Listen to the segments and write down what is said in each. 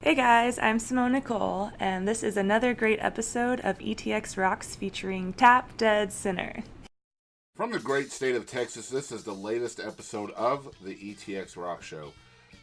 Hey guys, I'm Simone Nicole, and this is another great episode of Etx Rocks featuring Tap Dead Sinner. From the great state of Texas, this is the latest episode of the Etx Rocks Show.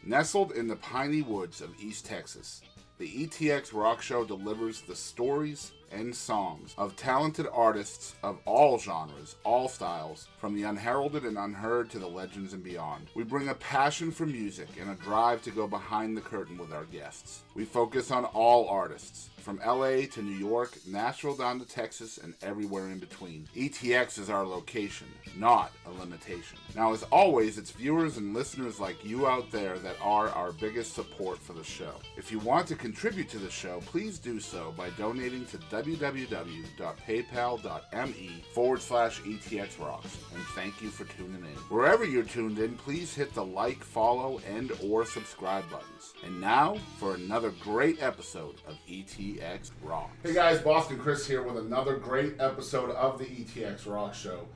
Nestled in the piney woods of East Texas, the Etx Rocks Show delivers the stories and songs of talented artists of all genres, all styles, from the unheralded and unheard to the legends and beyond. We bring a passion for music and a drive to go behind the curtain with our guests. We focus on all artists, from LA to New York, Nashville down to Texas, and everywhere in between. ETX is our location, not a limitation. Now, as always, it's viewers and listeners like you out there that are our biggest support for the show. If you want to contribute to the show, please do so by donating to www.paypal.me/ETXRocks. And thank you for tuning in. Wherever you're tuned in, please hit the like, follow, and or subscribe buttons. And now for another great episode of ETX Rocks. Hey guys, Boston Chris here with another great episode of the ETX Rocks Show.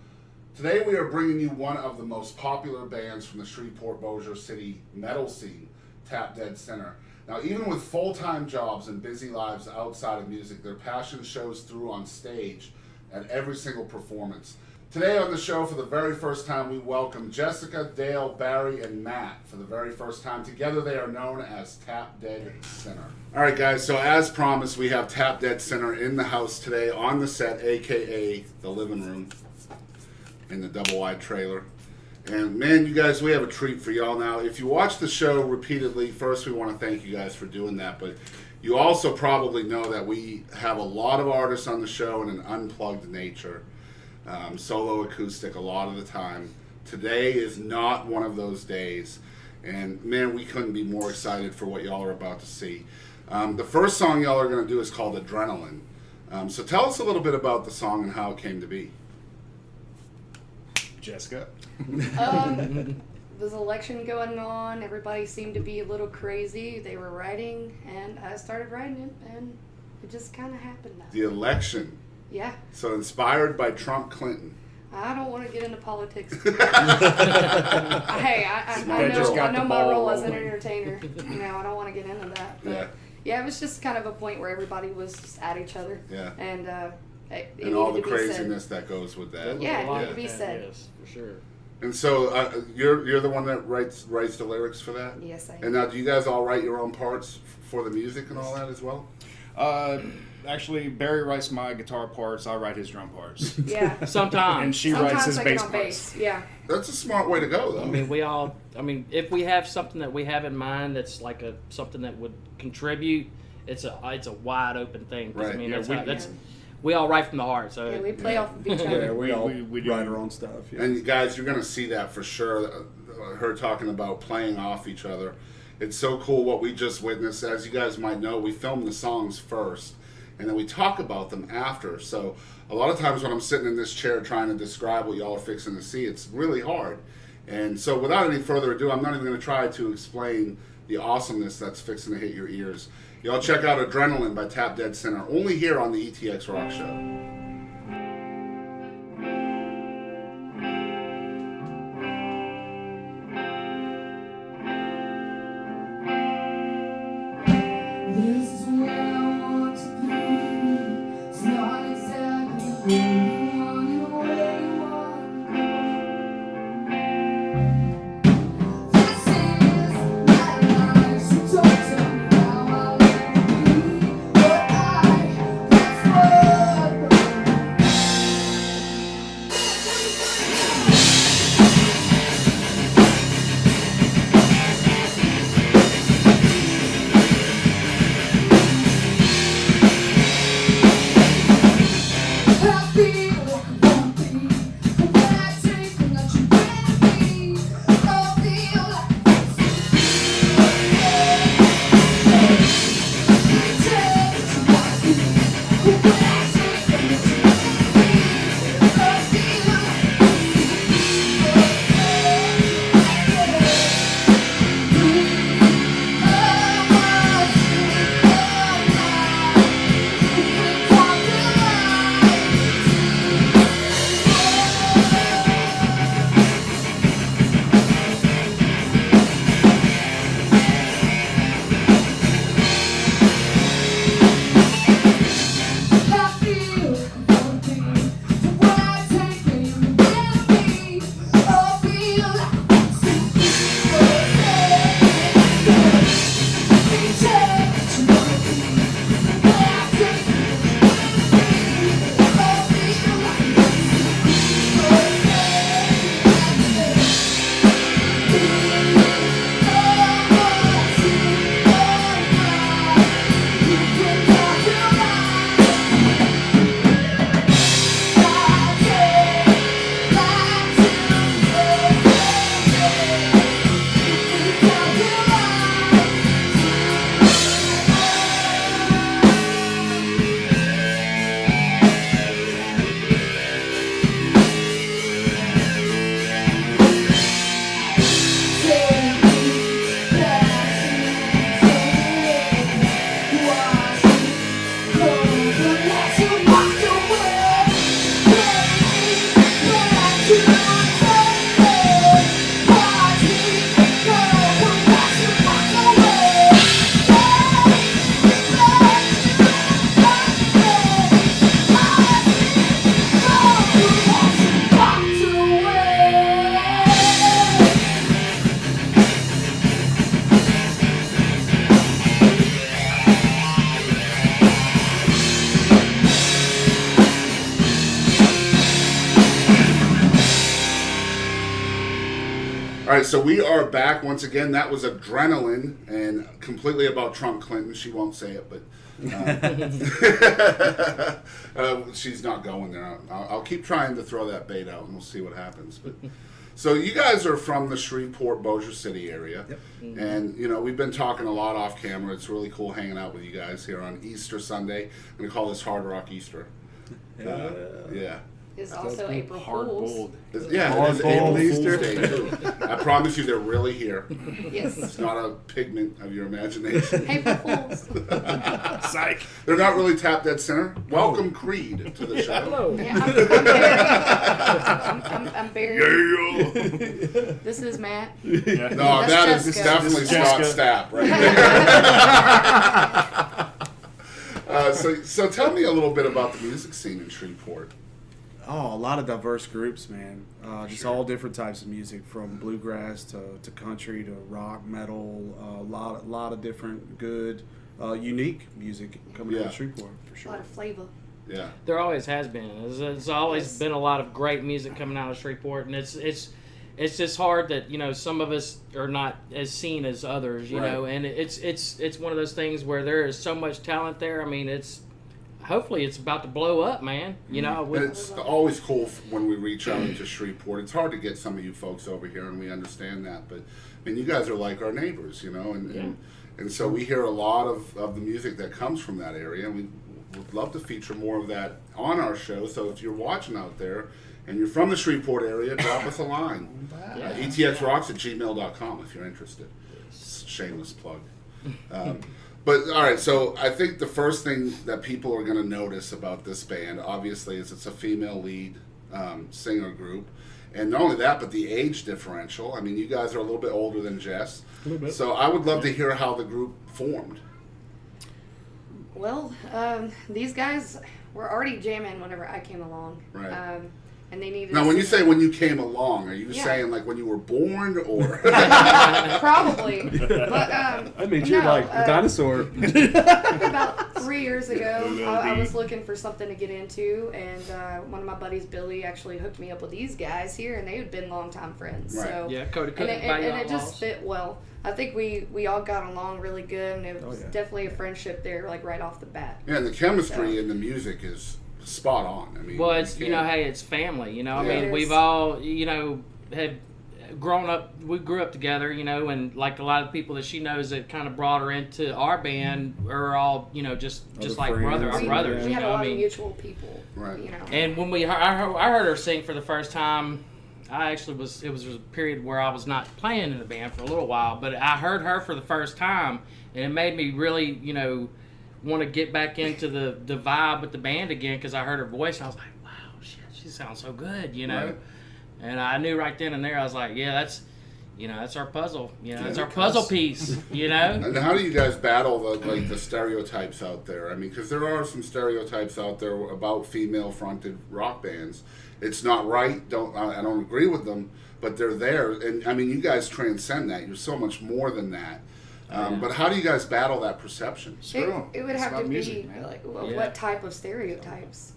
Today we are bringing you one of the most popular bands from the Shreveport, Bossier City metal scene, Tap Dead Sinner. Now, even with full-time jobs and busy lives outside of music, their passion shows through on stage at every single performance. Today on the show, for the very first time, we welcome Jessica, Dale, Barry, and Matt for the very first time. Together, they are known as Tap Dead Sinner. All right, guys, so as promised, we have Tap Dead Sinner in the house today on the set, a.k.a. the living room in the double-wide trailer. And man, you guys, we have a treat for y'all now. If you watch the show repeatedly, first we want to thank you guys for doing that, but you also probably know that we have a lot of artists on the show in an unplugged nature, solo acoustic a lot of the time. Today is not one of those days, and man, we couldn't be more excited for what y'all are about to see. The first song y'all are going to do is called Adrenaline. So tell us a little bit about the song and how it came to be. Jessica? There's an election going on. Everybody seemed to be a little crazy. They were writing, and I started writing it, and it just kind of happened now. The election. Yeah. So inspired by Trump Clinton. I don't want to get into politics. Hey, I know my role as an entertainer. You know, I don't want to get into that. But yeah, it was just kind of a point where everybody was just at each other. Yeah. And and all the craziness that goes with that. Yeah, it needed to be said. Yes, for sure. And so you're the one that writes the lyrics for that? Yes, I am. And now, do you guys all write your own parts for the music and all that as well? Actually, Barry writes my guitar parts. I write his drum parts. Yeah. Sometimes. And she writes his I get bass on parts. Yeah. That's a smart way to go, though. I mean, if we have something that we have in mind that's like something that would contribute, it's a wide open thing. Right. I mean, Yeah, we all write from the heart. So Yeah, we play off of each other. Yeah, we all do. write our own stuff. Yeah. And guys, you're going to see that for sure. Her talking about playing off each other. It's so cool what we just witnessed. As you guys might know, we film the songs first, and then we talk about them after. So a lot of times when I'm sitting in this chair trying to describe what y'all are fixing to see, it's really hard. And so without any further ado, I'm not even going to try to explain the awesomeness that's fixing to hit your ears. Y'all check out Adrenaline by Tap Dead Sinner, only here on the ETX Rock Show. All right, so we are back once again. That was Adrenaline and completely about Trump Clinton. She won't say it, but she's not going there. I'll keep trying to throw that bait out, and we'll see what happens. But so you guys are from the Shreveport, Bossier City area, Yep. and we've been talking a lot off camera. It's really cool hanging out with you guys here on Easter Sunday. I'm gonna call this Hard Rock Easter. Yeah. It's also April Fool's. It is April Fool's Day too. I promise you, they're really here. Yes. It's not a pigment of your imagination. April Fool's. Psych. They're not really tap dead center. Welcome, Creed, to the show. Hello. Yeah, I'm Barry. This is Matt. Yeah. No, That's that is Jessica. definitely Scott Jessica. Stapp right there. So tell me a little bit about the music scene in Shreveport. Oh, a lot of diverse groups, man. Just all different types of music, from bluegrass to country to rock, metal. A lot of different good, unique music coming out of Shreveport for A sure. lot of flavor. Yeah. There always has been. There's always been a lot of great music coming out of Shreveport, and it's just hard that some of us are not as seen as others, Right. and it's one of those things where there is so much talent there. I mean, hopefully it's about to blow up, man. And it's always cool when we reach out into Shreveport. It's hard to get some of you folks over here, and we understand that. But I mean, you guys are like our neighbors, and so we hear a lot of the music that comes from that area, and we would love to feature more of that on our show. So if you're watching out there and you're from the Shreveport area, drop us a line. etxrocks@gmail.com if you're interested. Shameless plug. But all right, so I think the first thing that people are going to notice about this band, obviously, is it's a female lead singer group, and not only that, but the age differential. I mean, you guys are a little bit older than Jess, so I would love to hear how the group formed. Well, these guys were already jamming whenever I came along. Right. And they needed. Now, a when you singer. say when you came along, are you Yeah. saying like when you were born, or? Probably, but I mean, you're no, like a dinosaur. about 3 years ago, I was looking for something to get into, and one of my buddies, Billy, actually hooked me up with these guys here, and they had been longtime friends. Right. So Yeah, Cody and couldn't it, buy and you it just outlaws. fit well. I think we all got along really good, and it was yeah. definitely a friendship there, like right off the bat. Yeah, and the chemistry in the music is spot on. I mean, Well, it's you can't- hey, it's family. I Yeah. mean, It we've is. all have grown up. We grew up together, and like a lot of people that she knows that kind of brought her into our band are all just Other like friends. our we, brothers. we had a lot I of mean, mutual people. Right. and when I heard her sing for the first time, it was a period where I was not playing in the band for a little while, but I heard her for the first time, and it made me really want to get back into the vibe with the band again, because I heard her voice and I was like, wow, shit, she sounds so good, Right. and I knew right then and there, I was like, yeah, that's our puzzle, that's our because- puzzle piece, And how do you guys battle the stereotypes out there? I mean, because there are some stereotypes out there about female-fronted rock bands. It's not right. I don't agree with them, but they're there. And I mean, you guys transcend that. You're so much more than that. But how do you guys battle that perception? It would It's have about to music, be man. like Yeah. what type of stereotypes?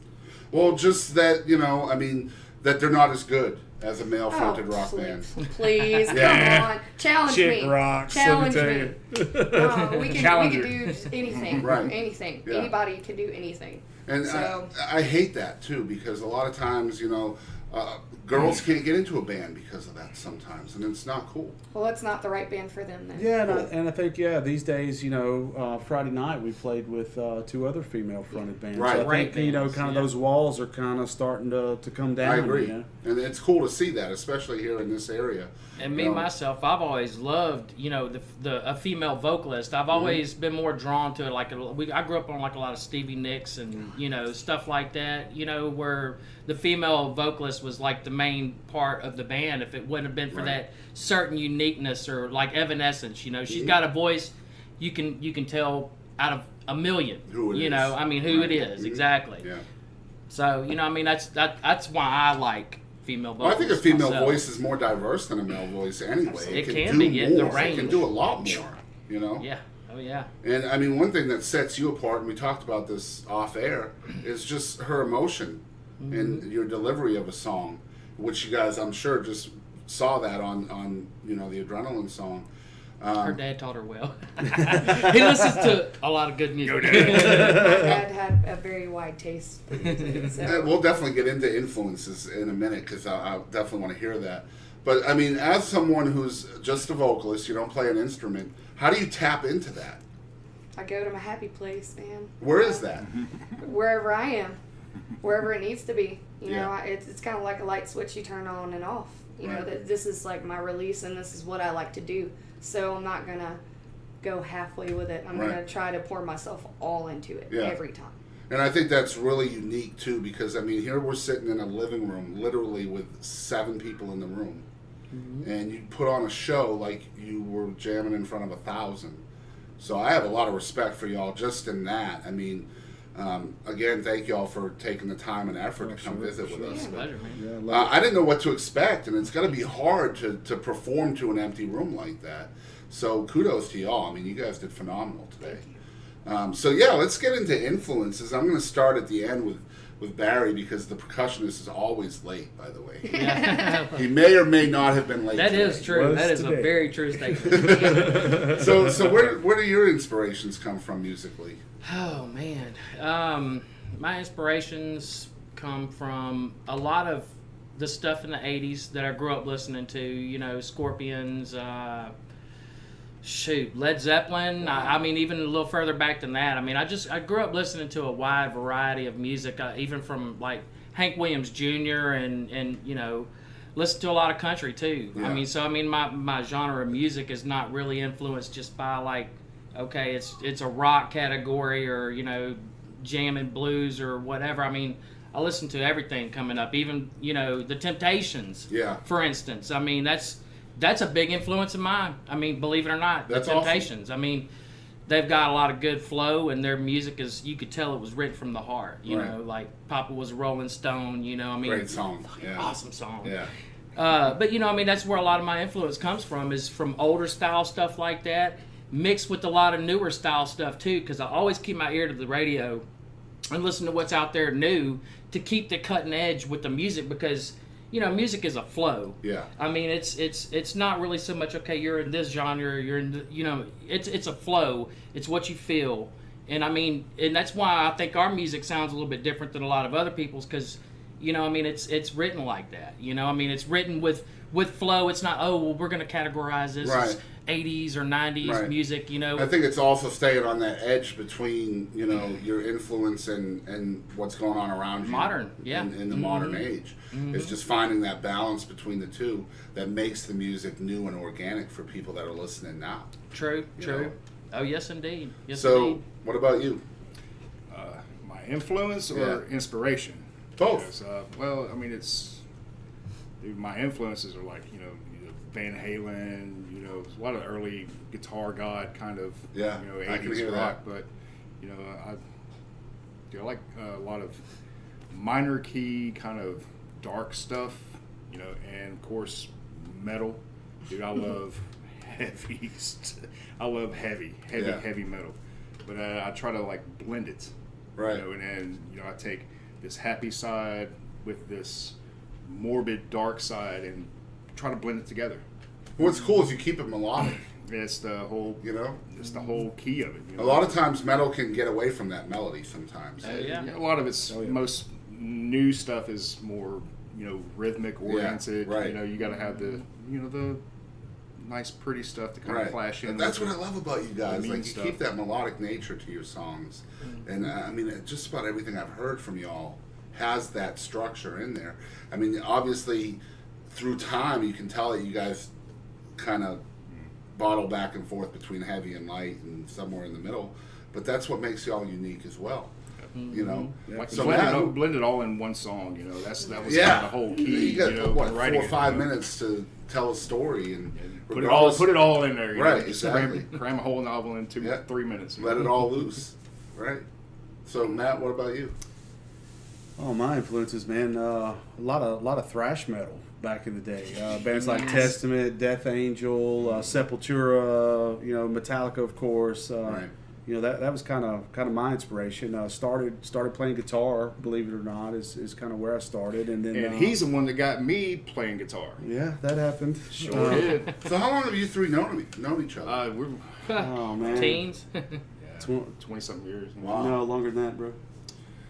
Well, just that I mean, that they're not as good as a male-fronted rock please, band. Please, Yeah. come on, challenge Chick me. rocks, let me Challenge tell me. you. No, we can Challenger. do anything. Right. Anything. Yeah. Anybody can do anything. And So- I hate that too, because a lot of times, girls can't get into a band because of that sometimes, and it's not cool. Well, it's not the right band for them then. Yeah, and I think these days, Friday night we played with two other female-fronted bands. Right. So I Great think bands, kind of yeah. those walls are kind of starting to come down. I agree, you know? and it's cool to see that, especially here in this area. And me myself, I've always loved, a female vocalist. I've Mm-hmm. always been more drawn to it. I grew up on a lot of Stevie Nicks and stuff like that. Where the female vocalist was like the main part of the band. If it wouldn't have been for Right. that certain uniqueness, or like Evanescence, she's Mm-hmm. got a voice you can tell out of a million. Who it is. I mean, who Right. it is Mhm. exactly. Yeah. So I mean, that's why I like female Well, I vocalists. think a female myself. voice is more diverse than a male voice anyway. It can do be, yeah, the more. It can range. do a lot more, Yeah. Oh yeah. And I mean, one thing that sets you apart, and we talked about this off air, is just her emotion Mm-hmm. and your delivery of a song, which you guys, I'm sure, just saw that on the Adrenaline song. Her dad taught her well. He listens to a lot of good music. My dad had a very wide taste for music. So. We'll definitely get into influences in a minute because I definitely want to hear that. But I mean, as someone who's just a vocalist, you don't play an instrument, how do you tap into that? I go to my happy place, man. Where is that? Wherever I am, wherever it needs to be. You know, Yeah. it's kind of like a light switch you turn on and off. You know, Right. that this is like my release and this is what I like to do. So I'm not going to go halfway with it. I'm Right. going to try to pour myself all into it Yeah. every time. And I think that's really unique too, because I mean, here we're sitting in a living room, literally with 7 people in the room, and you put on a show like you were jamming in front of 1,000. So I have a lot of respect for y'all just in that. I mean, again, thank y'all for taking the time and effort to come visit with us. It's a pleasure, man. Yeah, I didn't know what to expect, and it's got to be hard to perform to an empty room like that. So kudos to y'all. I mean, you guys did phenomenal today. So yeah, let's get into influences. I'm going to start at the end with Barry because the percussionist is always late, by the way. He may or may not have been late That today. is true. Was That is today. a very true statement. So where do your inspirations come from musically? Oh man, my inspirations come from a lot of the stuff in the '80s that I grew up listening to. You know, Scorpions, Led Zeppelin. I mean, even a little further back than that. I mean, I grew up listening to a wide variety of music, even from like Hank Williams Jr. and you know, listen to a lot of country too. Yeah. I mean, my genre of music is not really influenced just by like, okay, it's a rock category or, you know, jam and blues or whatever. I mean, I listen to everything coming up, even, you know, the Temptations, Yeah. for instance. I mean, that's a big influence of mine. I mean, believe it or not, That's the awesome. Temptations. I mean, they've got a lot of good flow, and their music is, you could tell it was written from the heart. You Right. know, like Papa was a Rolling Stone, you know, I mean. Great song. Yeah. Awesome song. Yeah. But you know, I mean, that's where a lot of my influence comes from, is from older style stuff like that, mixed with a lot of newer style stuff too, because I always keep my ear to the radio and listen to what's out there new to keep the cutting edge with the music, because you know, music is a flow. Yeah. I mean, it's not really so much, okay, you're in this genre, you're in the, you know, it's a flow. It's what you feel. And I mean, and that's why I think our music sounds a little bit different than a lot of other people's, because you know, I mean, it's written like that. You know, I mean, it's written with flow. It's not, oh, well, we're going to categorize this as 80s or 90s Right. music, you know. I think it's also staying on that edge between, you know, your influence and what's going on around you. Modern, yeah. In the modern age. It's just finding that balance between the two that makes the music new and organic for people that are listening now. True. You know? Oh, yes, indeed. Yes, So, indeed. what about you? My influence or Yeah. inspiration? Both. Because, well, I mean, my influences are like, you know, Van Halen, you know, a lot of early Guitar God kind of, Yeah, you know, I can 80s hear rock. But, you know, I like a lot of minor key kind of dark stuff, you know, and of course metal. Dude, I love heavy. I love heavy metal. But I try to like blend it. Right. You know, and you know, I take this happy side with this morbid dark side and try to blend it together. What's cool is you keep it melodic, It's the whole, you know? it's the whole key of it. You know? A lot of times metal can get away from that melody sometimes. Yeah. A lot of it's most new stuff is more, you know, rhythmic oriented. right. You know, you got to have the, you know, the nice pretty stuff to kind of flash in. And that's with what I love about you guys. mean Like, you stuff. keep that melodic nature to your songs. And I mean, just about everything I've heard from y'all has that structure in there. I mean, obviously, through time, you can tell that you guys kind of bottle back and forth between heavy and light and somewhere in the middle. But that's what makes y'all unique as well. You know? Like So blend it all in one song, you know. That was kind Yeah. of the whole key. You got, know, what, when 4 writing or it, 5 you know. minutes to tell a story and Put it all in there. You Right, know, just exactly. cram a whole novel in Yeah. 3 minutes. you let know. it all loose. Right. So, Matt, what about you? Oh, my influences, man. A lot of thrash metal back in the day. Bands like Testament, Death Angel, Sepultura, you know, Metallica, of course. Right. that was kind of my inspiration. Started playing guitar, believe it or not, is kind of where I started, and then he's the one that got me playing guitar. Yeah, that happened. Sure did. So how long have you three known each other? We're Oh man, Teens. 20-something years. Wow. No, longer than that, bro.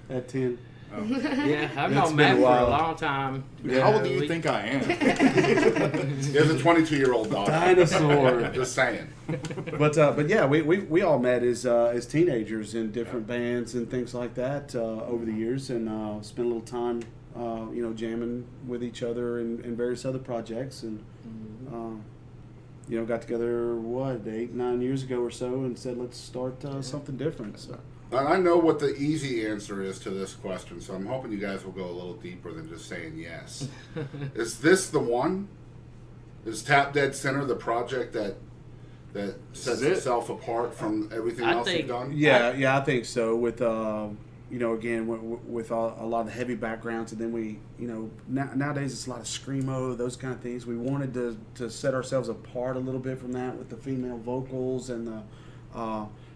At 10. Yeah, I've It's known been Matt a for a while. long time. How old do you we- think I am? He has a 22-year-old daughter. Dinosaur. Just saying. But yeah, we all met as teenagers in different bands and things like that over the years, and spent a little time, jamming with each other in various other projects, and got together 8-9 years ago or so, and said let's start something different. So. And I know what the easy answer is to this question, so I'm hoping you guys will go a little deeper than just saying yes. Is this the one? Is Tap Dead Center the project that sets itself apart from everything I else think- you've done? Yeah, I think so. With again with a lot of the heavy backgrounds, and then we nowadays it's a lot of screamo, those kind of things. We wanted to set ourselves apart a little bit from that with the female vocals and the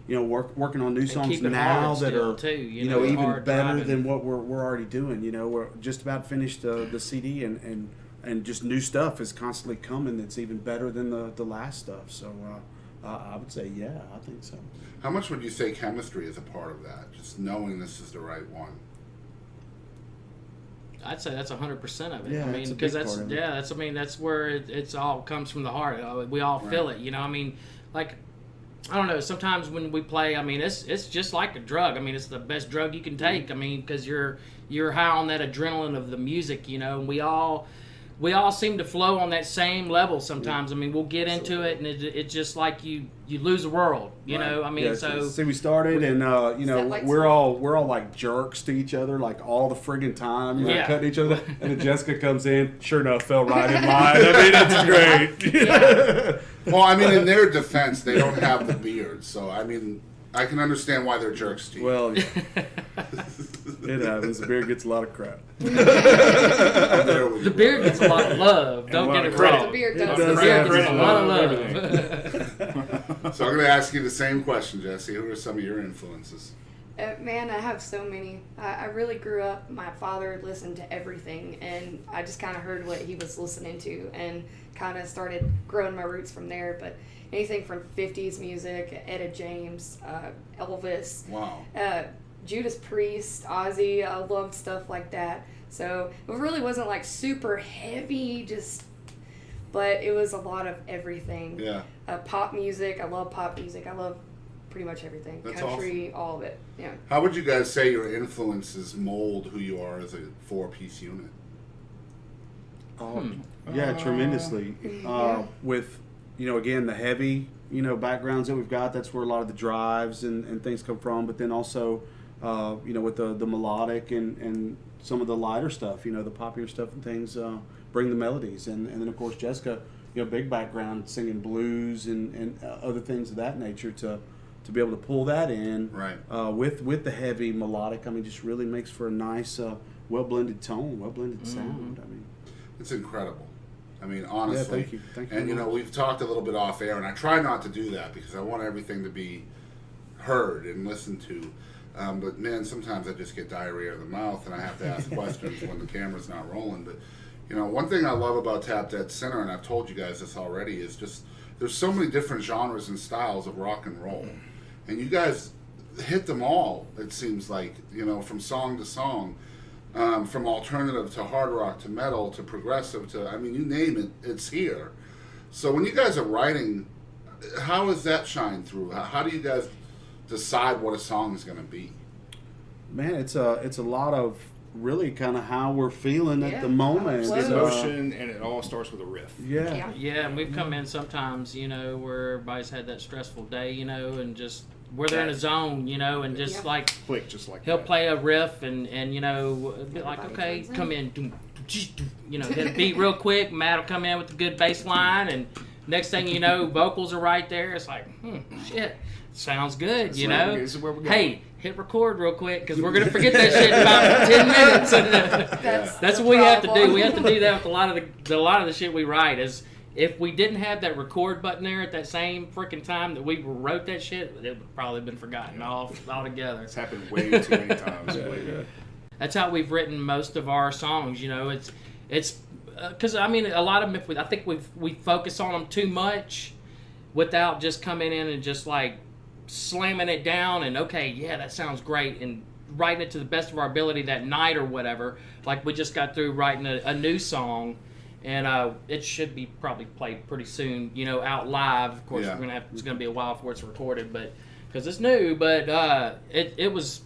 working on new songs keep it now hard that still, are too, even hard better driving. than what we're already doing. We're just about finished the CD, and just new stuff is constantly coming that's even better than the last stuff. So I would say I think so. How much would you say chemistry is a part of that? Just knowing this is the right one. I'd say that's 100% of it. Yeah, I mean, it's a because big that's part of it. that's where it's all comes from the heart. We all feel it. I mean, like, I don't know. Sometimes when we play, I mean, it's just like a drug. I mean, it's the best drug you can take. I mean, because you're high on that adrenaline of the music. And we all seem to flow on that same level sometimes. I mean, we'll get into it, and it's just like you lose the world. You know, I mean, Yeah, so see, we started, and that like we're all like jerks to each other, like all the friggin' time, Yeah. cutting each other. And then Jessica comes in, sure enough, fell right in line. I mean, it's great. Well, I mean, in their defense, they don't have the beard, so I mean, I can understand why they're jerks to you. Well, it happens. The beard gets a lot of crap. I'm there with you, the beard brother. gets a lot of love. Don't a lot get of it credit. wrong. The beard It does. does The beard have gets a lot of Everything. love. So I'm going to ask you the same question, Jesse. Who are some of your influences? Man, I have so many. I really grew up, my father listened to everything, and I just kind of heard what he was listening to and kind of started growing my roots from there. But anything from 50s music, Etta James, Elvis, Wow. Judas Priest, Ozzy, I loved stuff like that. So it really wasn't like super heavy, but it was a lot of everything. Yeah. Pop music, I love pop music. I love pretty much everything. That's Country, all of it. Yeah. How would you guys say your influences mold who you are as a four-piece unit? Yeah, tremendously. With again, the heavy backgrounds that we've got, that's where a lot of the drives and things come from. But then also with the melodic and some of the lighter stuff, the poppier stuff and things, bring the melodies. And then of course Jessica, big background singing blues and other things of that nature to be able to pull that in, Right. with the heavy melodic. I mean, just really makes for a nice well blended tone, well blended sound. I mean, It's incredible. I mean, honestly. Yeah, thank you. Thank you And, very much. we've talked a little bit off air, and I try not to do that because I want everything to be heard and listened to. But, man, sometimes I just get diarrhea of the mouth, and I have to ask questions when the camera's not rolling. But, one thing I love about Tap Dead Center, and I've told you guys this already, is just there's so many different genres and styles of rock and roll. And you guys hit them all, it seems like, from song to song. From alternative to hard rock to metal to progressive to, I mean, you name it, it's here. So when you guys are writing, how does that shine through? How do you guys decide what a song is going to be? Man, it's a lot of really kind of how we're feeling at Yeah, the moment. how it It's flows. emotion, and it all starts with a riff. Yeah. Yeah. Yeah, and we've come in sometimes, where everybody's had that stressful day, and just where they're in a zone, and just Yeah. like Click just like he'll that. play a riff and be like, Everybody okay, comes in. come in, hit a beat real quick. Matt will come in with a good bass line, and next thing you know, vocals are right there. It's like, shit, sounds good, This is where we're going. Hey, hit record real quick because we're gonna forget that shit in about 10 minutes. That's That's what we have to do. problem. We have to do that with a lot of the shit we write. Is if we didn't have that record button there at that same freaking time that we wrote that shit, it would probably have been forgotten altogether. It's happened way too many times. That's how we've written most of our songs. You know, it's because I mean a lot of them. I think we focus on them too much without just coming in and just like slamming it down and okay, yeah, that sounds great, and writing it to the best of our ability that night or whatever. Like we just got through writing a new song, and it should be probably played pretty soon. You know, out live. Of course, it's gonna be a while before it's recorded, but because it's new. But it was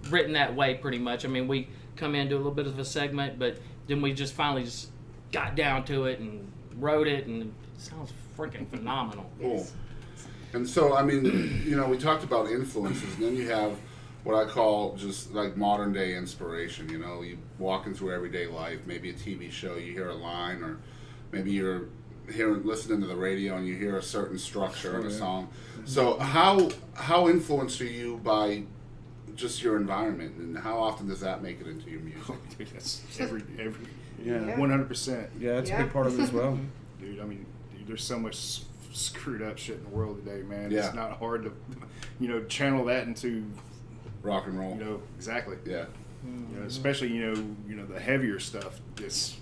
written that way pretty much. I mean, we come in, do a little bit of a segment, but then we just finally just got down to it and wrote it, and it sounds freaking phenomenal. Cool. And so, I mean, you know, we talked about influences, and then you have what I call just like modern day inspiration. You know, you walking through everyday life, maybe a TV show, you hear a line, or maybe you're listening to the radio and you hear a certain structure in a song. So how influenced are you by just your environment, and how often does that make it into your music? Dude, that's every 100%. Yeah, that's a big part of it as well. Dude, I mean, there's so much screwed up shit in the world today, man. Yeah. It's not hard to, you know, channel that into Rock and roll. You know, exactly. Yeah. You know, especially you know the heavier stuff. It's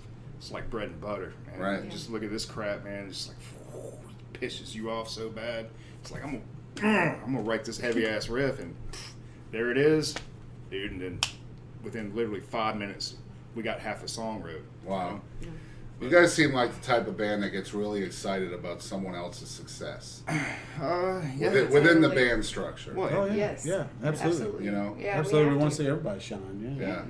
like bread and butter. Man. Right. Just look at this crap, man. It's like it pisses you off so bad. It's like I'm gonna write this heavy ass riff, and there it is, dude. And then within literally 5 minutes, we got half a song wrote. Wow. You guys seem like the type of band that gets really excited about someone else's success. Yeah. Within the band structure. Well, Oh yeah, Yes. yeah, absolutely. You know? Yeah, Absolutely, we have want to to. see everybody shine. Yeah.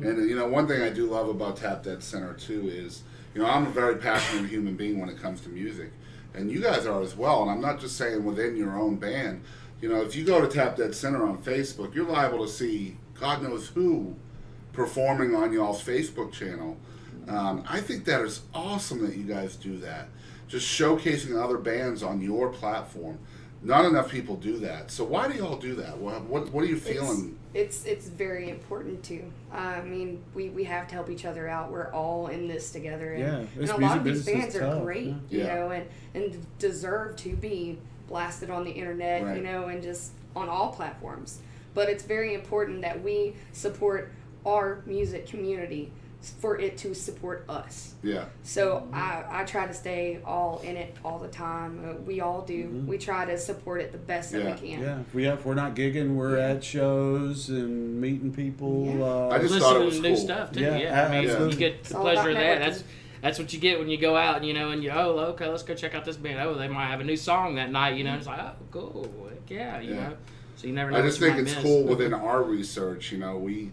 And you know, one thing I do love about Tap Dead Center too is, you know, I'm a very passionate human being when it comes to music, and you guys are as well. And I'm not just saying within your own band. You know, if you go to Tap Dead Center on Facebook, you're liable to see God knows who performing on y'all's Facebook channel. I think that is awesome that you guys do that. Just showcasing other bands on your platform. Not enough people do that. So why do y'all do that? What are you feeling? It's very important too. I mean, we have to help each other out. We're all in this together. And, Yeah, and this a lot music of these business bands is are tough, great, yeah. you know, and deserve to be blasted on the internet, Right. you know, and just on all platforms. But it's very important that we support our music community for it to support us. Yeah. So I try to stay all in it all the time. We all do. We try to support it the best that we can. Yeah, if we're not gigging, we're at shows and meeting people. Yeah. I just thought it Listening was to new cool. stuff too. Yeah, Yeah, I mean, absolutely. you get It's the all pleasure of about that. networking. That's what you get when you go out, you know, and you okay, let's go check out this band. Oh, they might have a new song that night, you know. It's like, oh, cool, heck yeah, you know. So you never know. I just what you think might it's miss. cool within our research. You know, we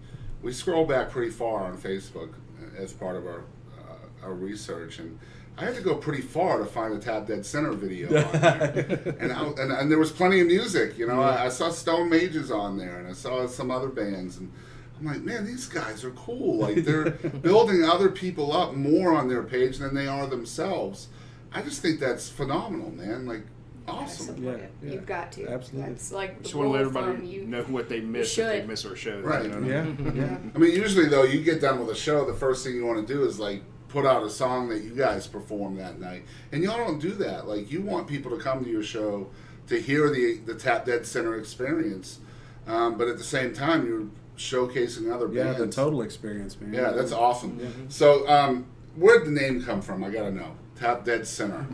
scroll back pretty far on Facebook as part of our research, and I had to go pretty far to find a Tap Dead Center video on there. and there was plenty of music. You know, I saw Stone Mages on there, and I saw some other bands, and I'm like, man, these guys are cool. Like they're building other people up more on their page than they are themselves. I just think that's phenomenal, man. Like, awesome. Support it. Yeah, You've got to. absolutely. That's like the Just want to let rule everybody from you. know what they miss if they miss our show. Right. You know what I mean? Yeah. I mean, usually though, you get done with a show, the first thing you want to do is like put out a song that you guys perform that night, and y'all don't do that. Like, you want people to come to your show to hear the Tap Dead Center experience, but at the same time, you're showcasing other Yeah, bands. the total experience, man. Yeah, that's awesome. So, where'd the name come from? I gotta know. Tap Dead Center.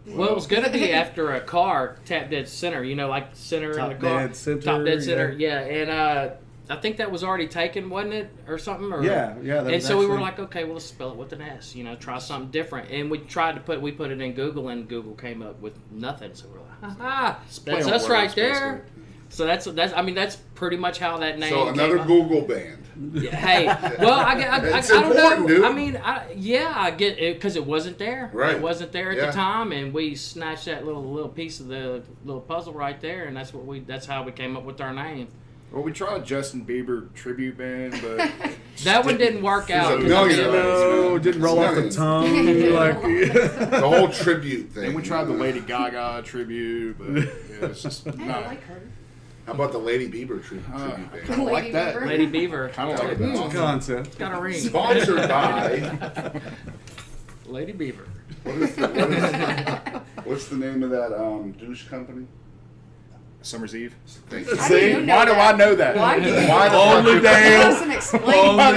Well, it was going to be after a car, Tap Dead Center, you know, like center in Top the car. Dead Center, Top Dead Center, yeah. and I think that was already taken, wasn't it, or something? Or, Yeah. That and was so we were actually- like, okay, well, let's spell it with an S, you know, try something different. And we tried to put it in Google, and Google came up with nothing. So we're like, ha play that's on us words, right there. basically. So that's pretty much how that name. So another came up. Google band. Yeah, hey, well, I It's don't important, know. dude. I mean, I get it because it wasn't there. Right. It wasn't there at Yeah. the time, and we snatched that little piece of the little puzzle right there, and that's how we came up with our name. Well, we tried Justin Bieber tribute band, but That one didn't work out. There's a million of No, those. didn't roll off the Millions. tongue. Like, The whole tribute thing. then we tried the Lady Gaga tribute, but yeah, it's just Hey, I not. like her. How about the Lady Bieber tribute I band? kind of like Lady that. Bieber. Lady Beaver Kind of like Yeah. that. concept. got a ring. Sponsored by. Lady Beaver. What's the name of that douche company? Summer's Eve. Thank you. How do you know Why do that? I know that? Why do you Why the Only fuck Dale. Doesn't explain. Why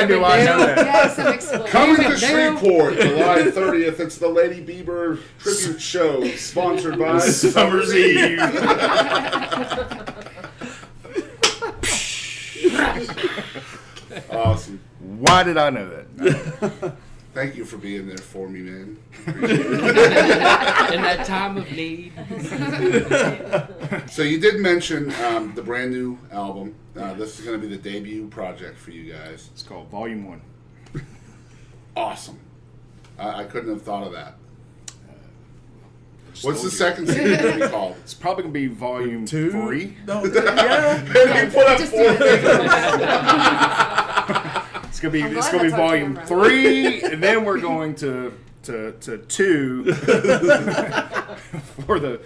do I know that? Yeah, some explain. Coming to Damn it, Dale. Shreveport, July 30th. It's the Lady Bieber tribute show, sponsored by Summer's Eve. Awesome. Why did I know that? Thank you for being there for me, man. In that time of need. So you did mention the brand new album. This is going to be the debut project for you guys. It's called Volume 1. Awesome. I couldn't have thought of that. Just What's the told you. second CD going to be called? It's probably going to be Volume 2? 3. No, yeah. You put up Just four do it. fingers. It's going to be I'm it's glad going to be that's on Volume camera. 3, and then we're going to 2 for the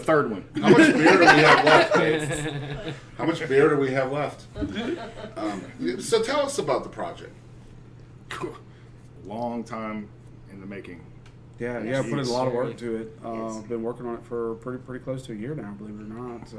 third one. How much beer do we have left, Dave? How much beer do we have left? So tell us about the project. Long time in the making. Yeah, Yes. put in a lot of work to it. Yes. Been working on it for pretty close to a year now, believe it or not.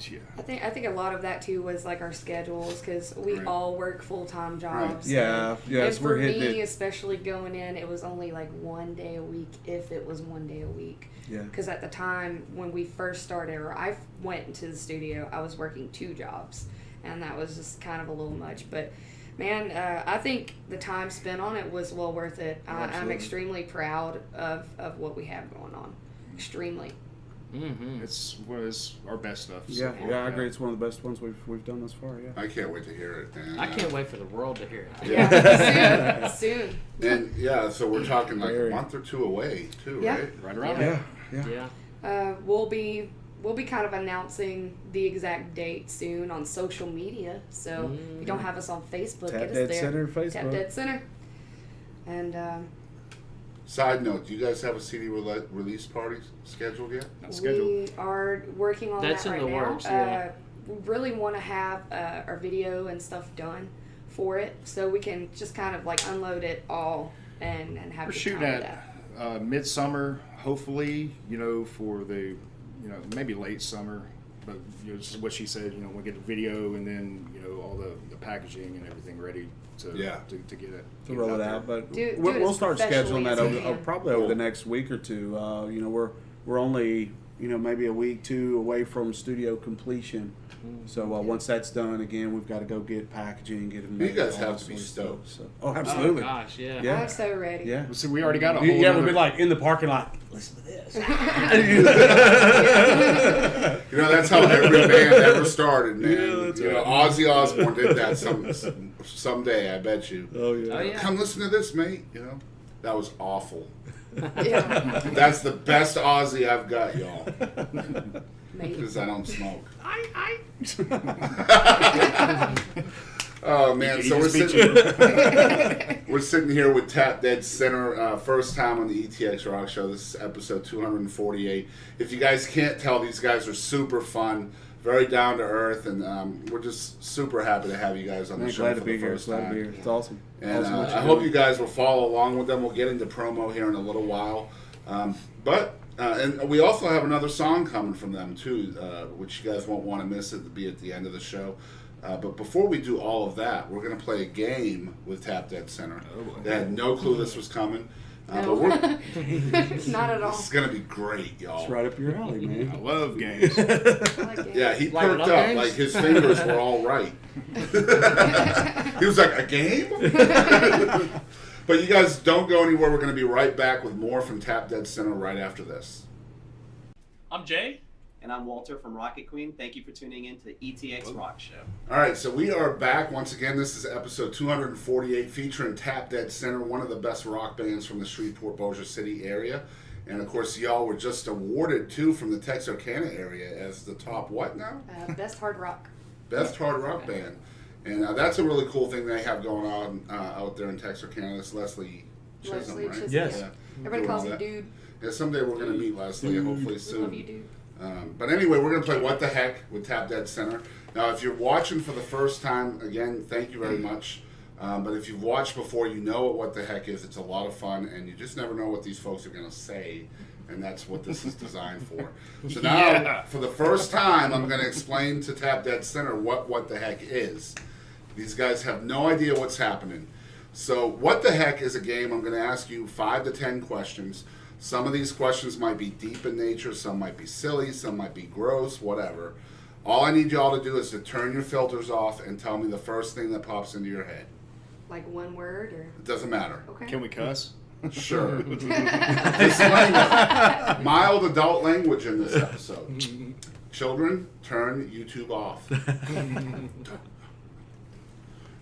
Yeah. I think a lot of that too was like our schedules because we Right. all work full-time jobs. Yeah, yeah, And so for we're hitting me, it. especially going in, it was only like 1 day a week, if it was 1 day a week. Yeah. Because at the time when we first started, or I went into the studio, I was working 2 jobs, and that was just kind of a little much. But man, I think the time spent on it was well worth it. I'm Absolutely. extremely proud of what we have going on. Extremely. Mm-hmm. It's our best stuff. so Yeah, far. yeah, I agree. It's one of the best ones we've done thus far. Yeah. I can't wait to hear it, man. I can't wait for the world to hear it. Yeah, soon. And yeah, so we're talking like a Very. month or 2 away, too, Yeah. right? Right around Yeah, there. yeah. Yeah. We'll be kind of announcing the exact date soon on social media. So if you don't have us on Facebook, Tap get us Dead there. Center Tap Facebook. Dead Center. And Side note, do you guys have a CD release party scheduled yet? Not scheduled. we are working on That's that in right the now. works, yeah. We really want to have our video and stuff done for it, so we can just kind of like unload it all and have We're a good shooting time with at that. midsummer, hopefully, for the, maybe late summer. But, this is what she said, we'll get the video and then, all the packaging and everything ready to Yeah. to get it. To get roll it there. out, but Do it we'll as start professionally scheduling that as we over can. probably over Cool. the next week or two. We're only maybe a week, 2 away from studio completion. So once that's done, again, we've got to go get packaging, get them. You made, guys all have that to be sort of stoked. stuff. So, absolutely. Oh, gosh, yeah. Yeah. I'm so ready. Yeah. Well, see, we already got a whole. Yeah, we'll be nother- like in the parking lot. Listen to this. That's how every band ever started, man. Yeah, that's right. Ozzy Osbourne did that someday, I bet you. Oh yeah. Oh, yeah. Come listen to this, mate. That was awful. Yeah. That's the best Ozzy I've got, y'all. Maybe. Because I don't smoke. Oh man, He so just beat we're sitting here with Tap Dead Center, first time on the Etx Rocks Show. This is episode 248. If you guys can't tell, these guys are super fun, very down to earth, and we're just super happy to have you guys on the Man, show glad for to be the here. first Glad to be time. here. It's awesome. And Awesome what I you're hope doing. you guys will follow along with them. We'll get into promo here in a little while. And we also have another song coming from them, too, which you guys won't want to miss. It'll be at the end of the show. But before we do all of that, we're going to play a game with Tap Dead Center. Oh, boy. They had no clue this was coming. No. But Not at all. this is going to be great, y'all. It's right up your alley, I man. love games. I like it. Yeah, he Like perked love up. games? Like his fingers were all right. He was like, a game? But you guys don't go anywhere. We're going to be right back with more from Tap Dead Center right after this. I'm Jay. And I'm Walter from Rocket Queen. Thank you for tuning in to Etx Rocks Show. All right, so we are back once again. This is episode 248 featuring Tap Dead Center, one of the best rock bands from the Shreveport, Bossier City area. And of course, y'all were just awarded too from the Texarkana area as the top what now? Best hard rock. Best hard rock band. And that's a really cool thing they have going on out there in Texarkana. It's Leslie Chisholm, Leslie right? Chisholm. Yes. Yeah. Everybody Doing calls all you that. dude. Yeah, someday we're going to meet Leslie, hopefully We soon. love you, dude. But anyway, we're going to play What the Heck with Tap Dead Center. Now, if you're watching for the first time, again, thank you very much. But if you've watched before, you know what the heck is. It's a lot of fun, and you just never know what these folks are going to say, and that's what this is designed for. So now, for the first time, I'm going to explain to Tap Dead Center what the heck is. These guys have no idea what's happening. So what the heck is a game? I'm going to ask you 5 to 10 questions. Some of these questions might be deep in nature, some might be silly, some might be gross, whatever. All I need y'all to do is to turn your filters off and tell me the first thing that pops into your head. Like one word or? It doesn't matter. Okay. Can we cuss? Sure. Disclaimer. Mild adult language in this episode. Children, turn YouTube off.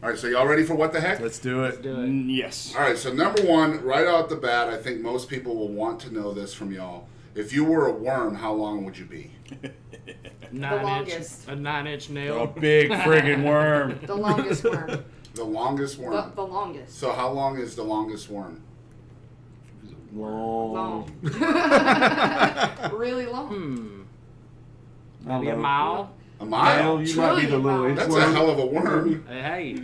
All right, so y'all ready for what the heck? Let's do it. Yes. All right, so number one, right out the bat, I think most people will want to know this from y'all. If you were a worm, how long would you be? A 9-inch A nail. big friggin' worm. The longest worm. The longest worm. The longest. So how long is the longest worm? Long. Really long. Maybe a mile. A mile? Well, you might be the little inch That's a worm. hell of a worm. Hey.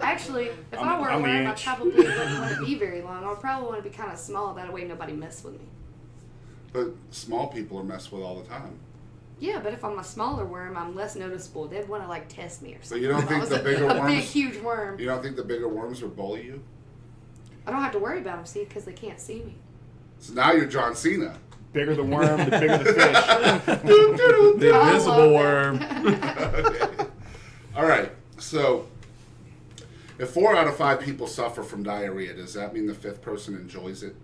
Actually, if I were a I'm the worm, I inch. probably wouldn't want to be very long. I would probably want to be kind of small. That way nobody mess with me. But small people are messed with all the time. Yeah, but if I'm a smaller worm, I'm less noticeable. They'd want to like test me or something. So you don't If I think was the bigger a big, worms? huge worm. You don't think the bigger worms would bully you? I don't have to worry about them, see, because they can't see me. So now you're John Cena. Bigger the worm, the bigger the fish. The I invisible love worm. Okay. All right. So if 4 out of 5 people suffer from diarrhea, does that mean the 5th person enjoys it?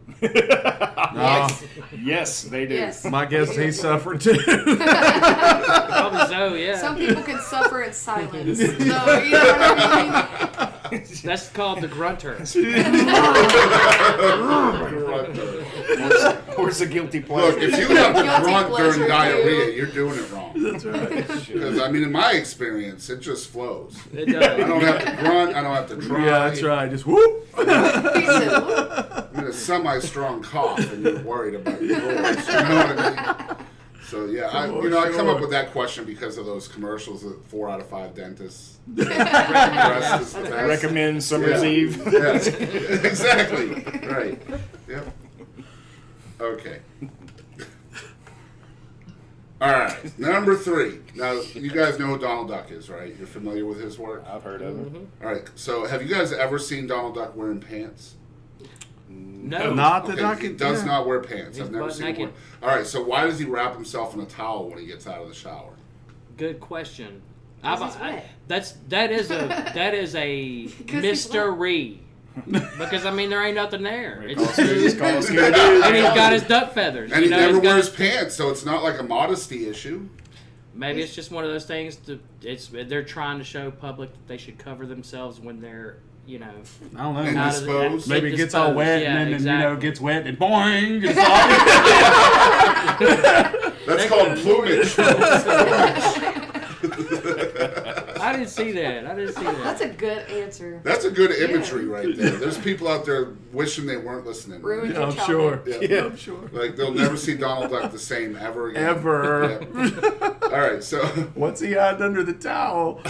Yes. Yes, they do. Yes. My guess he suffered too. Probably so, yeah. Some people can suffer in silence. So, you know what I mean? That's called the grunter. Or it's a guilty pleasure. Look, if you have to Guilty grunt pleasure, during diarrhea, too. you're doing it wrong. That's right. Because, I mean, in my experience, it just flows. It I does. don't have to grunt. I don't have to try. Yeah, that's right. Just whoop. He said, "Whoop." I'm in a semi-strong cough, and you're worried about your voice. You know what I mean? So yeah, I come up with that question because of those commercials that 4 out of 5 dentists recommend is the best. Recommend Summer's Yeah. Eve. Yeah, exactly. Right. Yep. Okay. All right. Number 3. Now, you guys know who Donald Duck is, right? You're familiar with his work? I've heard of it. All right. So, have you guys ever seen Donald Duck wearing pants? No. Not that Okay, I he can. does yeah. not wear pants. He's I've never butt seen him wear. naked. All right. So, why does he wrap himself in a towel when he gets out of the shower? Good question. Because he's wet. That is a Because he's mystery. Because I mean there ain't nothing there. It's Just call us good. and he's got his duck feathers. And you he know, never he's got wears his- pants, so it's not like a modesty issue. Maybe it's just one of those things. They're trying to show public that they should cover themselves when they're I don't And know. out of the- dispose? Maybe it gets all wet Yeah, and then exactly. gets wet and boing. It's all- That's called plumage. I didn't see that. That's a good answer. That's a good imagery right there. There's people out there wishing they weren't listening. Ruined Yeah, your I'm childhood. sure. Yeah. I'm sure. Like they'll never see Donald Duck the same ever again. Ever. Yep. All right, so What's he hiding under the towel?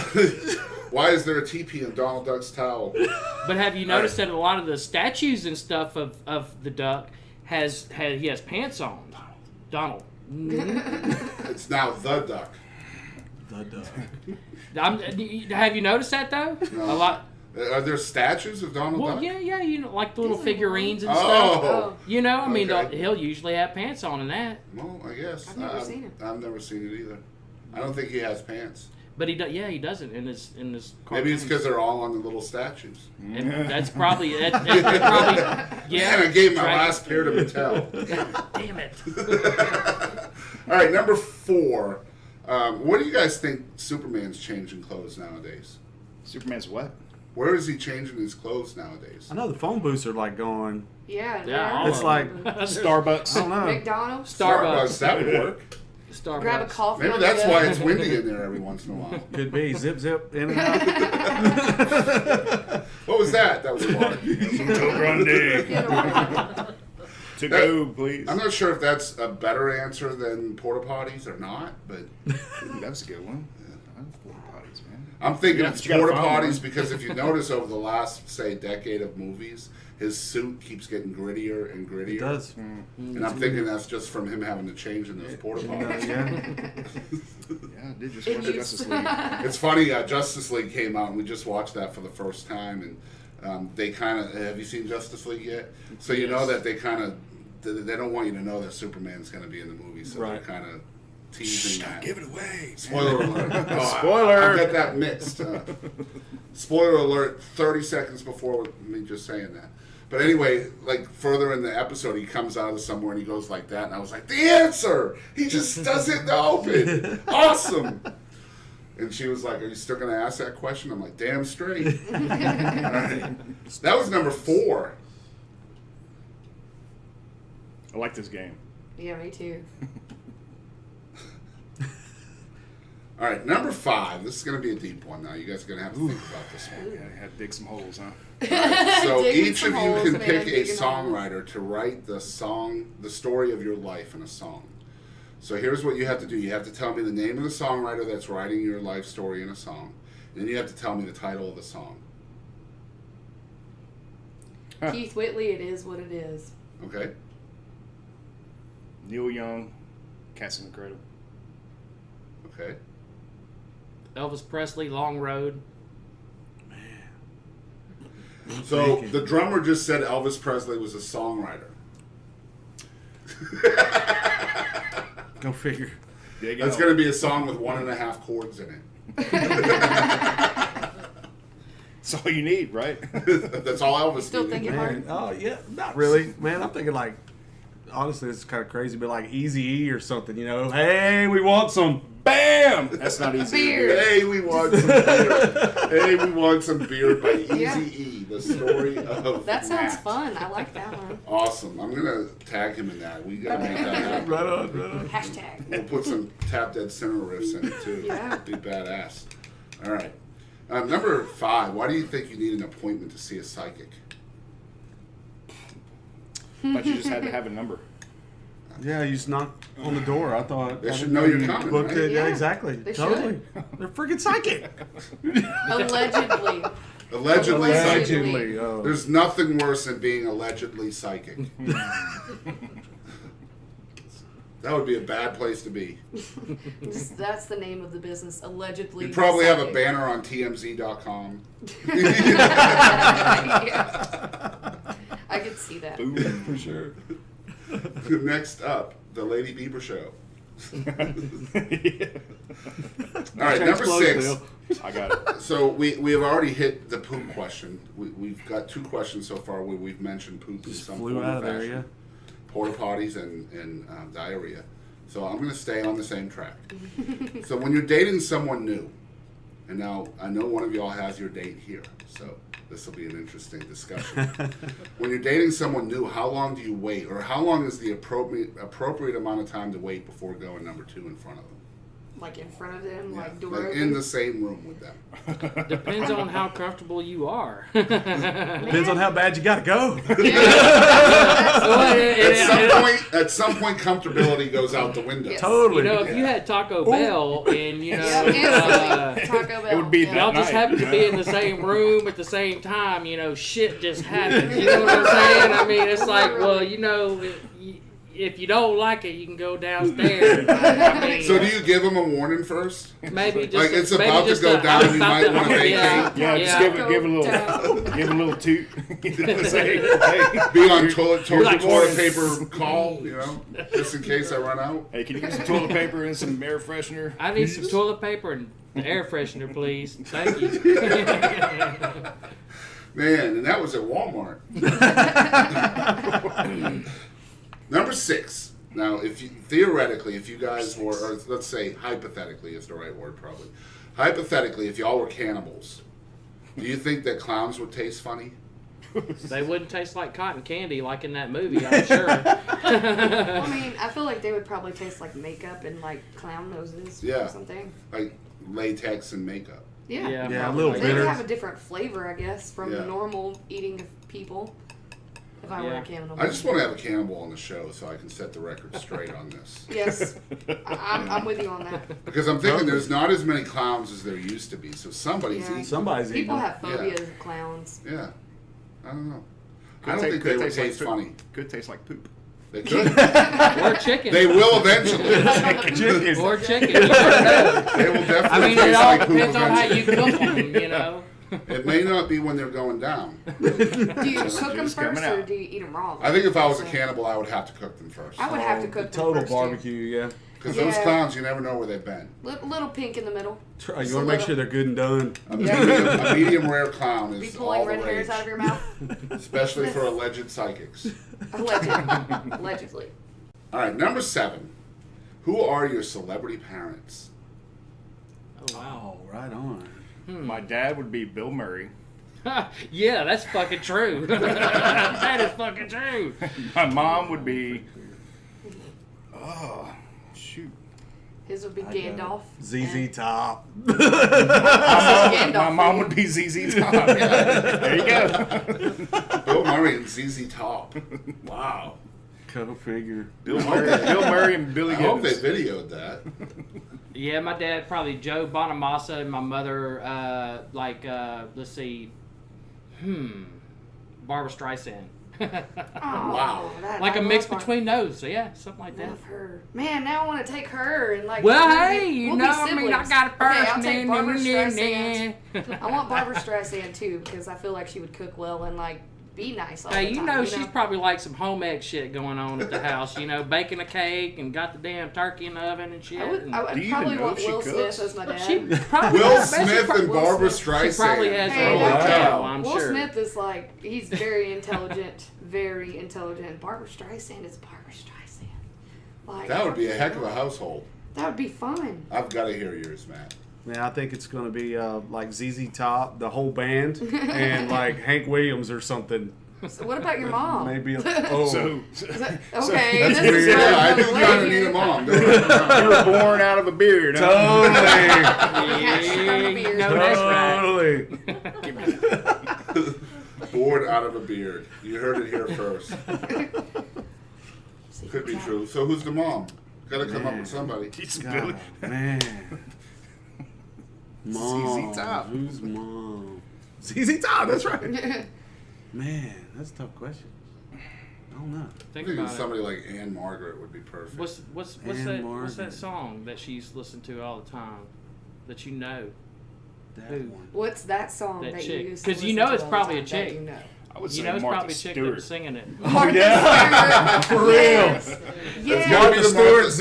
why is there a teepee in Donald Duck's towel? But have you noticed that a lot of the statues and stuff of the duck he has pants on? Donald. It's now the duck. The duck. Have you noticed that though? No. A lot. Are there statues of Donald Well, Duck? yeah, you know, like the little Isn't it figurines and Oh. stuff. Oh, You know, I mean, Okay. he'll usually have pants on in that, Well, I guess. I've never seen it. I've never seen it either. I don't think he has pants. but he doesn't in his Maybe it's cartoons. because they're all on the little statues. And that's probably that's probably yeah. Man, I gave my Right. last pair to Mattel. Damn it. All right, number 4. What do you guys think Superman's changing clothes nowadays? Superman's what? Where is he changing his clothes nowadays? I know the phone booths are like going. yeah. Yeah, all It's of like Starbucks. I don't know. McDonald's. Starbucks. That would work. Starbucks. Grab a coffee. Maybe on that's the go. why it's windy in there every once in a while. Could be zip zip in and out. What was that? That was Clark. Toe Grande. Get away. To go, please. I'm not sure if that's a better answer than porta potties or not, but That's a good one. Porta potties, man. I'm thinking Yeah, it's you gotta porta find potties one. because if you notice over the last, say, decade of movies, his suit keeps getting grittier and grittier. It does. And I'm thinking that's just from him having to change in those porta potties. Yeah, I did just In watch use. Justice League. It's funny, Justice League came out and we just watched that for the first time, and they kind of, have you seen Justice League yet? So you know that they kind of, they don't want you to know that Superman's going to be in the movie, so Right. they're kind of teasing that. Give it away. Spoiler alert. Oh, Spoiler. I got that mixed. Spoiler alert, 30 seconds before me just saying that. But anyway, like further in the episode, he comes out of somewhere and he goes like that, and I was like, the answer! He just doesn't open. Awesome! And she was like, are you still going to ask that question? I'm like, damn straight. All right. That was number 4. I like this game. Yeah, me too. All right, number 5. This is going to be a deep one now. You guys are going to have to think about this one. Yeah, I had to dig some holes, huh? So Digging each some of you holes, can man, pick a digging holes. songwriter to write the story of your life in a song. So here's what you have to do. You have to tell me the name of the songwriter that's writing your life story in a song. And then you have to tell me the title of the song. Keith Whitley, It Is What It Is. Okay? Neil Young, Cats in the Cradle. Okay. Elvis Presley, Long Road. So the drummer just said Elvis Presley was a songwriter. Go figure. Dig That's out. going to be a song with 1.5 chords in it. That's all you need, right? That's all Elvis Still needed. thinking hard? Oh yeah, not really, man. I'm thinking like, honestly, it's kind of crazy, but like Easy E or something. You know, hey, we want some. Bam! That's not easy. Beer. Hey, we want some beer. Hey, we want some beer by Easy Yeah. E, the story of That sounds Matt. fun. I like that one. Awesome. I'm gonna tag him in that. We gotta make that happen. Right on, right on. Hashtag. We'll put some Tap Dead Center riffs in it too. Yeah. Be badass. All right. Number 5. Why do you think you need an appointment to see a psychic? But you just had to have a number. Yeah, you just knock on the door. I thought They should know you're coming, booked right? it. Yeah, Yeah, exactly. they Totally. They're freaking psychic. Allegedly. Allegedly psychic. Allegedly. Oh. There's nothing worse than being allegedly psychic. That would be a bad place to be. That's the name of the business. Allegedly. You probably have a psychic. banner on TMZ.com. Yeah. I could see that. For sure. Next up, the Lady Bieber Show. All right, Change number clothes, 6. Bill. I got it. So we have already hit the poop question. We've got 2 questions so far where we've mentioned poop in Just some flew form out of of there, fashion. Porta potties and diarrhea. So I'm going to stay on the same track. So when you're dating someone new, and now I know one of y'all has your date here, so this will be an interesting discussion. When you're dating someone new, how long do you wait, or how long is the appropriate amount of time to wait before going number 2 in front of them? Like in front of them, Yeah, like door like open. in the same room with them. Depends on how comfortable you are. Depends on how bad you gotta go. At some point, comfortability goes out the window. Yes. Totally. You know, if you had Taco Bell and, you know, Yeah, instantly. Taco Bell. It would be yeah. y'all just night, happen to be in the same room at the same time, you know, shit just happens. You know what I'm saying? I mean, it's like, well, you know, if you don't like it, you can go downstairs. I mean, So do you give them a warning first? maybe just Like, it's maybe about to just go down, you about might to- wanna vacate. Yeah, just give a little, Down. give a little toot. Say, hey, Be on toilet like toilet paper call, you know, just in case I run out. hey, can you get some toilet paper and some air freshener? I need some toilet paper and air freshener, please. Thank you. Man, and that was at Walmart. Number 6. Now, if you guys were, or let's say hypothetically is the right word probably. Hypothetically, if y'all were cannibals, do you think that clowns would taste funny? They wouldn't taste like cotton candy like in that movie, I'm sure. I mean, I feel like they would probably taste like makeup and like clown noses Yeah. or something. Like latex and makeup. Yeah. Yeah, Yeah, a probably. little They bitter. would have a different flavor, I guess, from Yeah. the normal eating of people. if I were a cannibal. I just want to have a cannibal on the show so I can set the record straight on this. Yes, I'm with you on that. Because I'm thinking there's not as many clowns as there used to be, so somebody's Yeah. eating. Somebody's eating. People them. have phobias of clowns. Yeah. I don't know. Could I don't think they would taste like funny. poop. Could taste like poop. They could. Or chicken. They will eventually. Or chicken. You never know. They will definitely I mean, it taste all like poop depends on how you eventually. cook them, you know. It may not be when they're going down. Do you cook them Just coming first or out. do you eat them raw? I think if I was a cannibal, I would have to cook them first. I would have to cook them Total first, barbecue, yeah. Because those Yeah. clowns, you never know where they've been. Little pink in the middle. Try, Just you a want to make little. sure they're good and done. A medium rare clown Be is pulling all the red hairs rage. out of your mouth. Especially for alleged psychics. Allegedly. All right, number 7. Who are your celebrity parents? Oh, wow. Oh, right on. My dad would be Bill Murray. Yeah, that's fucking true. That is fucking true. My mom would be. Oh, shoot. His would be Gandalf. ZZ Top. Gandalf. My mom would be ZZ Top. There you go. Bill Murray and ZZ Top. Wow. Go figure. Bill Murray and Billy I hope they Gibbons. videoed that. Yeah, my dad probably Joe Bonamassa, and my mother, let's see, Barbara Streisand. Wow. Like I a mix love between those. So yeah, something like I that. love her. Man, now I want to take her and like. Well, we'll hey, be- you we'll be know, I mean, I siblings. got a Okay, I'll person. take Barbara Streisand. I want Barbara Streisand too because I feel like she would cook well and like be nice all Hey, the you time. know she's probably like some home ec shit going on at the house. You know, baking a cake and got the damn turkey in the oven and shit. I would and- Do you probably even know want if she Will cooks? Smith as my dad. She probably Will I bet she Smith prob- and Will Barbara Smith. Streisand. She probably has Hey, her own that's cow, right. I'm Will sure. Smith is like he's very intelligent, very intelligent. Barbara Streisand is Barbara Streisand. Like That would be a heck of a household. That would be fun. I've got to hear yours, Matt. Yeah, I think it's going to be like ZZ Top, the whole band, and like Hank Williams or something. So what about your mom? Maybe. So, Okay, that's this weird. is Yeah, I do going kind of way need a here. mom. you were born out of a beard. Huh? Totally. Yeah, no, that's right. Totally. Bored out of a beard. You heard it here first. Could be true. So who's the mom? Got to come up with somebody. He's Billy. God, man. Mom. ZZ Top. Who's mom? ZZ Top, that's right. Man, that's a tough question. I don't know. I Think think about it. somebody like Anne Margaret would be perfect. What's Anne that Margaret. song that she's listened to all the time that you know? That Who? one. What's that song That that chick. you used to 'Cause you listen know to it's all the probably a time that chick. You know. I would You say know it's Martha probably a chick that Stewart. was singing it. Martha Yeah. Stewart. For real. Yes. It's Yes. gotta be Martha the Stewart, Martha-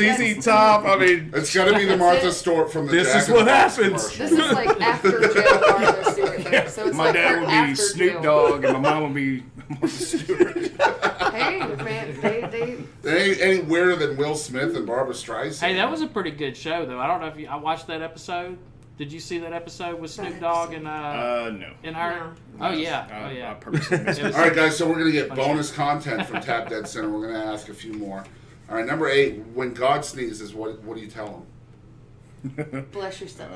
ZZ Top. I mean, It's got to be the Martha it. Stewart from the This Jack is in the what Box happens. commercial. This is like after jail Martha Stewart though. So it's My like dad her would be after Snoop jail. Dogg, and my mom would be Martha Stewart. Hey man, they They ain't any weirder than Will Smith and Barbara Streisand. Hey, that was a pretty good show though. I don't know if I watched that episode. Did you see that episode with Snoop Dogg and No. and her? No. Oh yeah, I, oh yeah. I purposely missed It it. was- All right, guys. So we're gonna get bonus content from Tap Dead Center. We're gonna ask a few more. All right, number 8. When God sneezes, what do you tell him? bless yourself.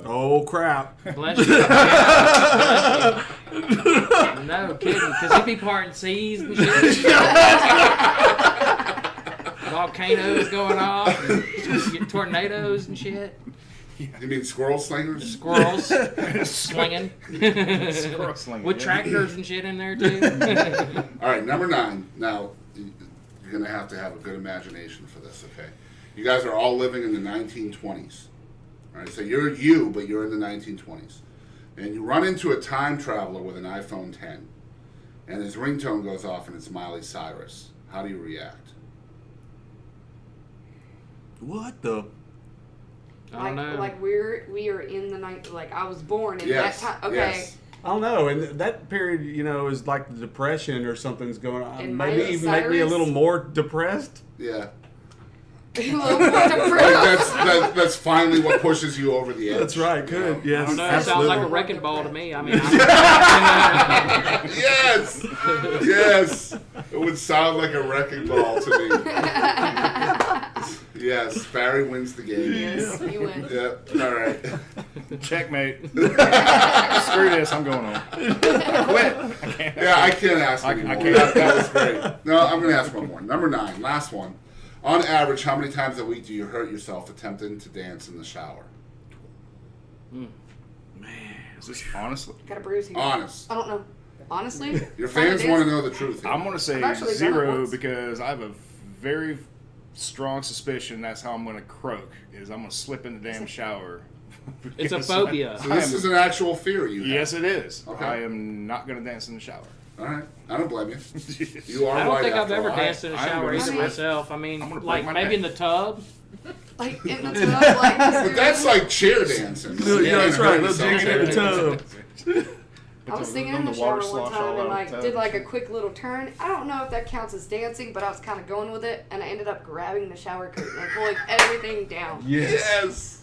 oh crap. Bless you. Yeah, bless you. No kidding, because he'd be parting seas and shit. Volcanoes going off, and get tornadoes and shit. You mean squirrel slingers? Squirrels slinging. Squirrel slinging, With yeah. tractors and shit in there too. All right, number 9. Now you're gonna have to have a good imagination for this. Okay, you guys are all living in the 1920s. All right, so you're but you're in the 1920s, and you run into a time traveler with an iPhone 10, and his ringtone goes off, and it's Miley Cyrus. How do you react? What the? I don't know. Like we are in the night. Like I was born in Yes. that time. Okay. Yes. I don't know. And that period, you know, is like the depression or something's going on. And Maybe Miley even make me a Cyrus? little more depressed. Yeah. A little more Like depressed. that's finally what pushes you over the edge. That's right. you know? Good. Yes. I don't know. It sounds absolutely. like a wrecking ball to me. I mean, Yes. Yes. It would sound like a wrecking ball to me. Yes, Barry wins the game. Yes, you win. Yep. All right. Checkmate. Screw this. I'm going on. I quit. I can't. Yeah, I can't ask anymore. I can't. That was great. No, I'm going to ask one more. Number 9, last one. On average, how many times a week do you hurt yourself attempting to dance in the shower? Man, is this honestly? Got a bruise here. Honest. I don't know. Honestly, Your fans want to know the truth here. I'm going to say I've actually done it 0 once. because I have a very strong suspicion that's how I'm going to croak. Is I'm going to slip in the damn shower. It's a Because phobia. So this is an actual fear you have. Yes, it is. Okay. I am not going to dance in the shower. All right. I don't blame you. You are I don't white think I've after ever all. danced in a I am shower gonna either say- myself. I I'm mean, gonna break like my maybe neck. in the tub. like in the tub, like. But that's like chair dancing. Yeah, that's right. Little Yourself. jigging in the tub. I was singing in Then the the water shower one slosh all time and over like the did tub. like a quick little turn. I don't know if that counts as dancing, but I was kind of going with it, and I ended up grabbing the shower curtain and pulling everything down. Yes.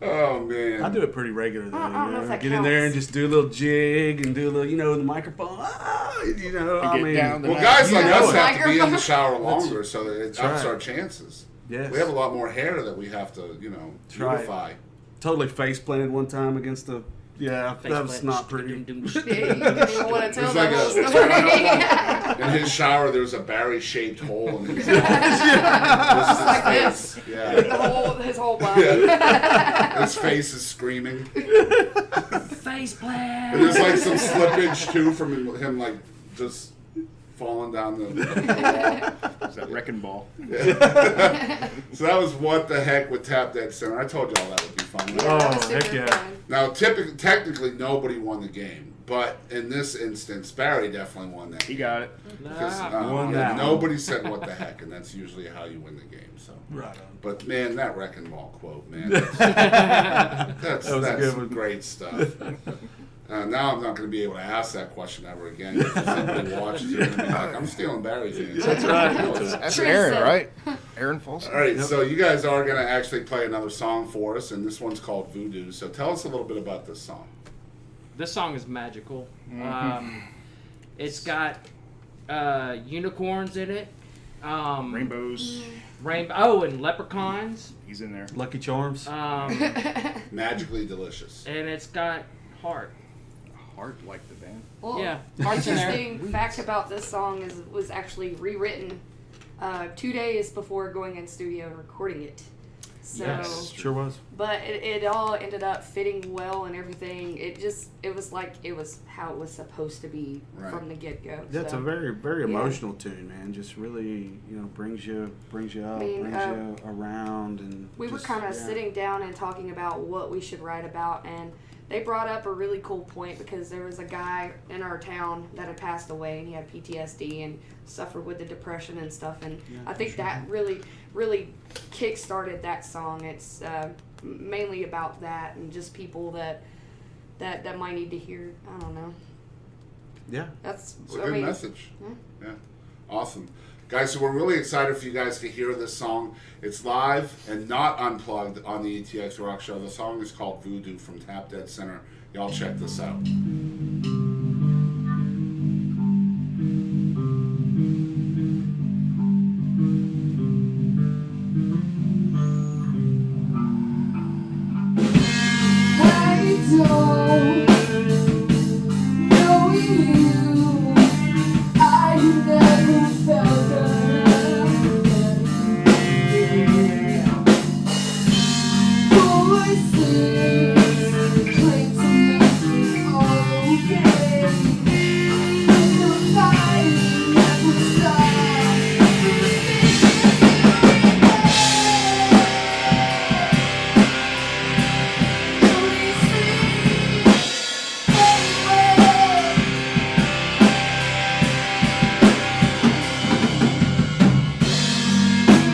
Oh, man. I do it pretty regular though. I don't know if that Get in there and counts. just do a little jig and do a little, the microphone. I get mean, down the Well, guys like You us know have to be in the Microphone. shower longer so that it ups right. our chances. yes. We have a lot more hair that we have to, right. beautify. Totally face planted one time against the. Yeah, that was not pretty. Yeah, you didn't even want to tell It's that like whole a- story. In his shower, there's a berry-shaped hole in his Just like face. this. Yeah. His whole body. His face is screaming. Face plant. And there's like some slippage, too, from him like, just falling down the wall. Is that wrecking ball? So that was What the Heck with Tap Dead Center. I told y'all that would be fun. Yeah, that was Oh, heck super yeah. fun. Now, technically, nobody won the game. But in this instance, Barry definitely won that He game. got it. Because, Won that one. nobody said what the heck, and that's usually how you win the game. So, Right on. but man, that wrecking ball quote, man, that's That was a good one. great stuff. Now I'm not going to be able to ask that question ever again. Because somebody watches it and be like, "I'm stealing Barry's answer." That's right. That's True Aaron, said. right? Aaron Folsom. All right, so you guys are going to actually play another song for us, and this one's called Voodoo. So tell us a little bit about this song. This song is magical. It's got unicorns in it. Rainbows. Rainbow and leprechauns. He's in there. Lucky Charms. Magically delicious. And it's got heart. Heart like the band. Well, Yeah, hearts in there. interesting fact about this song is it was actually rewritten 2 days before going in studio and recording it. So, Yes. Sure was. but it all ended up fitting well and everything. It was like it was how it was supposed to be Right. from the get go. That's a very, very Yeah. emotional tune, man. Just really, brings you up, brings you around, and We were just, kind of yeah. sitting down and talking about what we should write about, and they brought up a really cool point because there was a guy in our town that had passed away, and he had PTSD and suffered with the depression and stuff. And Yeah, I think for sure. that really kick-started that song. It's mainly about that and just people that might need to hear. I don't know. Yeah. That's It's a good message. yeah. Yeah. Awesome. Guys, so we're really excited for you guys to hear this song. It's live and not unplugged on the ETX Rock Show. The song is called Voodoo from Tap Dead Center. Y'all check this out.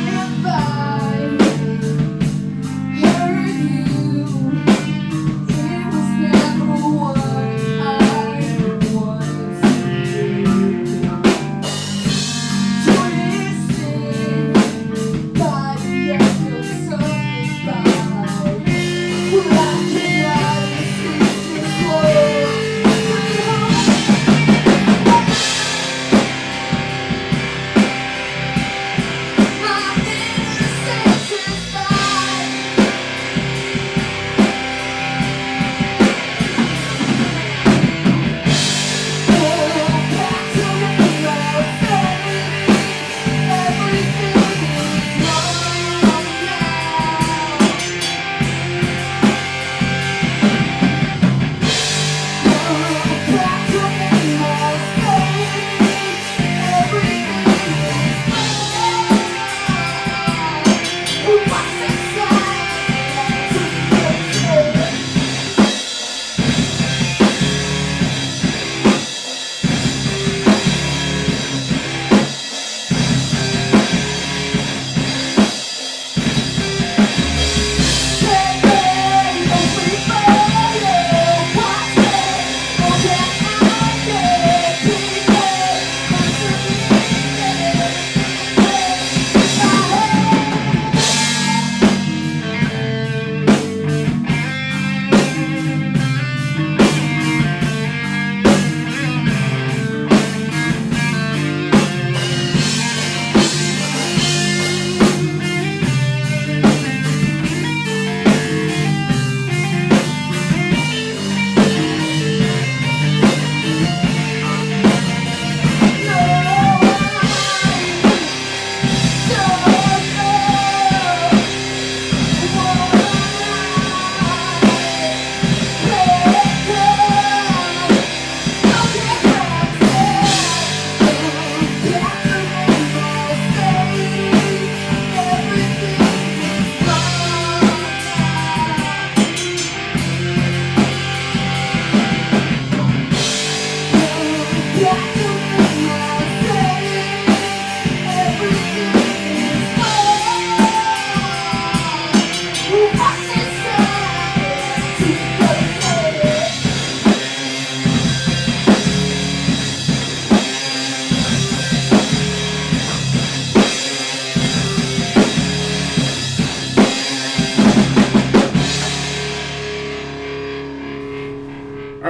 If I hurt you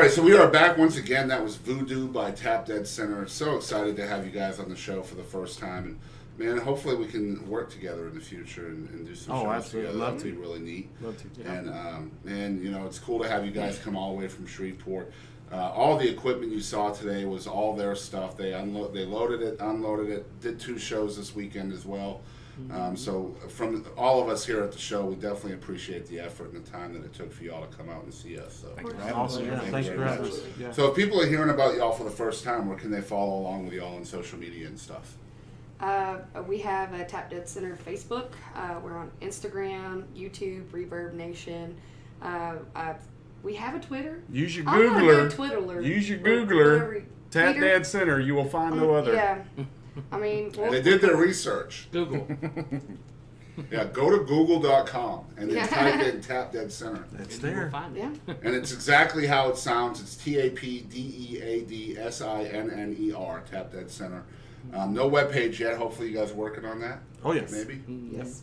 right, so we are back once again. That was Voodoo by Tap Dead Center. So excited to have you guys on the show for the first time. And man, hopefully we can work together in the future and do some shows absolutely. together. Love That'd be really neat. Love to. Yeah. And you know, it's cool to have you guys come all the way from Shreveport. All the equipment you saw today was all their stuff. They loaded it, unloaded it, did 2 shows this weekend as well. So from all of us here at the show, we definitely appreciate the effort and the time that it took for y'all to come out and see us. So Thank you for having us. Awesome. Yeah, thanks for having us. Yeah. So if people are hearing about y'all for the first time, where can they follow along with y'all on social media and stuff? We have a Tap Dead Center Facebook. We're on Instagram, YouTube, Reverb Nation. We have a Twitter. Use your I'm not a good Googler. Twiddler. Use your Whatever. Googler. Tap Twitter. Dead Center. You will find no other. Yeah. I mean, And they did their research. Google. Yeah, go to google.com and then Yeah. type in Tap Dead Center. It's And you will there. find it. yeah. And it's exactly how it sounds. It's TAPDEADSINNER, Tap Dead Center. No webpage yet. Hopefully you guys are working on that. Oh, yes. Maybe? Yes.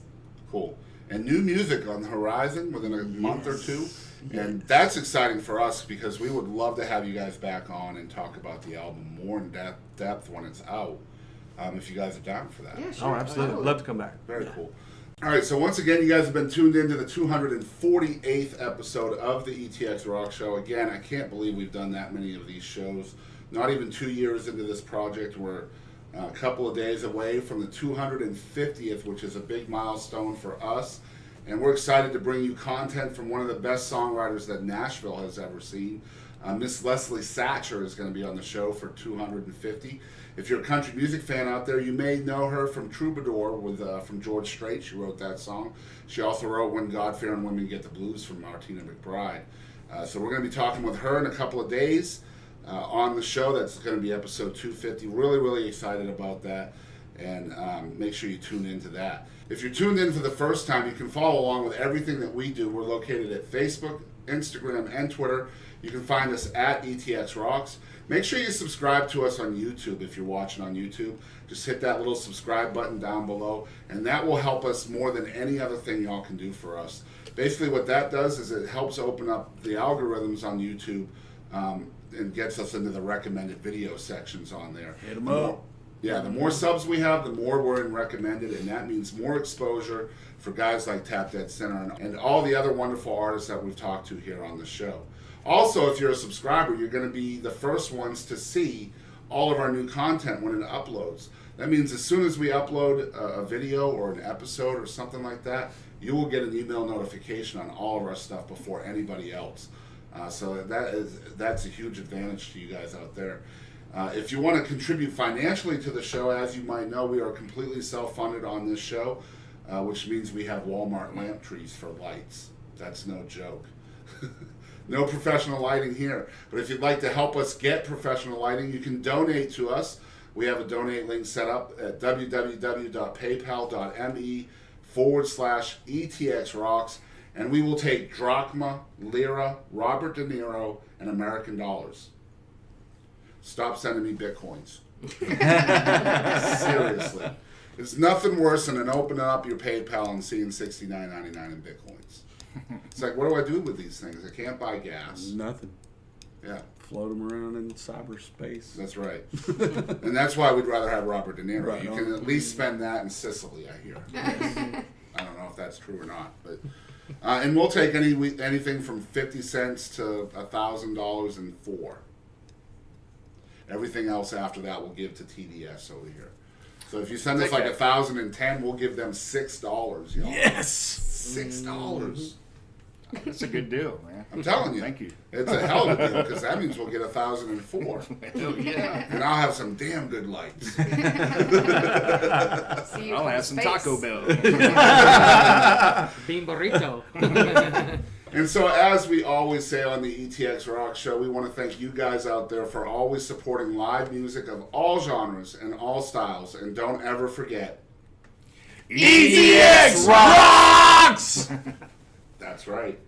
Cool. And new music on the horizon within a month or two. And that's exciting for us because we would love to have you guys back on and talk about the album more in depth when it's out. If you guys are down for that. Yeah, sure. Oh, absolutely. Totally. Love to come back. Very cool. All right, so once again, you guys have been tuned into the 248th episode of the Etx Rocks Show. Again, I can't believe we've done that many of these shows. Not even 2 years into this project. We're a couple of days away from the 250th, which is a big milestone for us. And we're excited to bring you content from one of the best songwriters that Nashville has ever seen. Miss Leslie Satcher is going to be on the show for 250. If you're a country music fan out there, you may know her from Troubadour from George Strait. She wrote that song. She also wrote When God-Fearing Women Get the Blues from Martina McBride. So we're going to be talking with her in a couple of days on the show. That's going to be episode 250. Really, really excited about that. And make sure you tune into that. If you're tuned in for the first time, you can follow along with everything that we do. We're located at Facebook, Instagram, and Twitter. You can find us at ETX Rocks. Make sure you subscribe to us on YouTube if you're watching on YouTube. Just hit that little subscribe button down below, and that will help us more than any other thing y'all can do for us. Basically what that does is it helps open up the algorithms on YouTube and gets us into the recommended video sections on there. Hit 'em up. Yeah, the more subs we have, the more we're in recommended, and that means more exposure for guys like Tap Dead Center and all the other wonderful artists that we've talked to here on the show. Also, if you're a subscriber, you're going to be the first ones to see all of our new content when it uploads. That means as soon as we upload a video or an episode or something like that, you will get an email notification on all of our stuff before anybody else. So that's a huge advantage to you guys out there. If you want to contribute financially to the show, as you might know, we are completely self-funded on this show, which means we have Walmart lamp trees for lights. That's no joke. No professional lighting here. But if you'd like to help us get professional lighting, you can donate to us. We have a donate link set up at www.paypal.me/ETXRocks, and we will take drachma, lira, Robert De Niro, and American dollars. Stop sending me bitcoins. Seriously. There's nothing worse than opening up your PayPal and seeing $69.99 in bitcoins. It's like, what do I do with these things? I can't buy gas. Nothing. Yeah, Float them around in cyberspace. that's right. And that's why we'd rather have Robert De Niro. Right You on. can at least spend that in Sicily, I hear. I don't know if that's true or not, but and we'll take anything from 50 cents to $1,000 and 4. Everything else after that we'll give to TDS over here. So if you send us like 1,010, we'll give them $6, y'all. Yes! $6. That's a good deal, man. I'm telling you. Thank you. It's a hell of a deal because that means we'll get 1,004. Hell yeah. And I'll have some damn good lights. See you I'll from have some space. Taco Bell. Bean burrito. And so, as we always say on the ETX Rocks Show, we want to thank you guys out there for always supporting live music of all genres and all styles. And don't ever forget, ETX Rocks! that's right.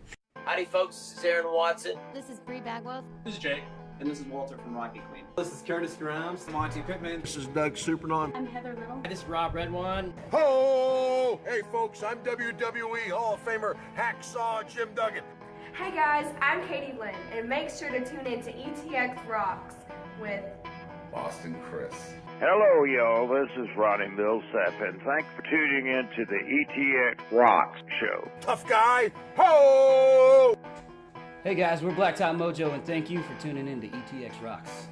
Howdy, folks. This is Aaron Watson. This is Bree Bagwell. This is Jake. And this is Walter from Rocket Queen. This is Curtis Grimes. Monty Pittman. This is Doug Supernon. I'm Heather Little. This is Rob Redwine. Ho! Hey, folks, I'm WWE Hall of Famer Hacksaw Jim Duggan. Hey guys, I'm Katie Lynn, and make sure to tune in to ETX Rocks with Boston Chris. Hello, y'all. This is Ronnie Millsap, and thanks for tuning in to the Etx Rocks Show. Tough guy, ho! Hey guys, we're Black Top Mojo, and thank you for tuning in to ETX Rocks.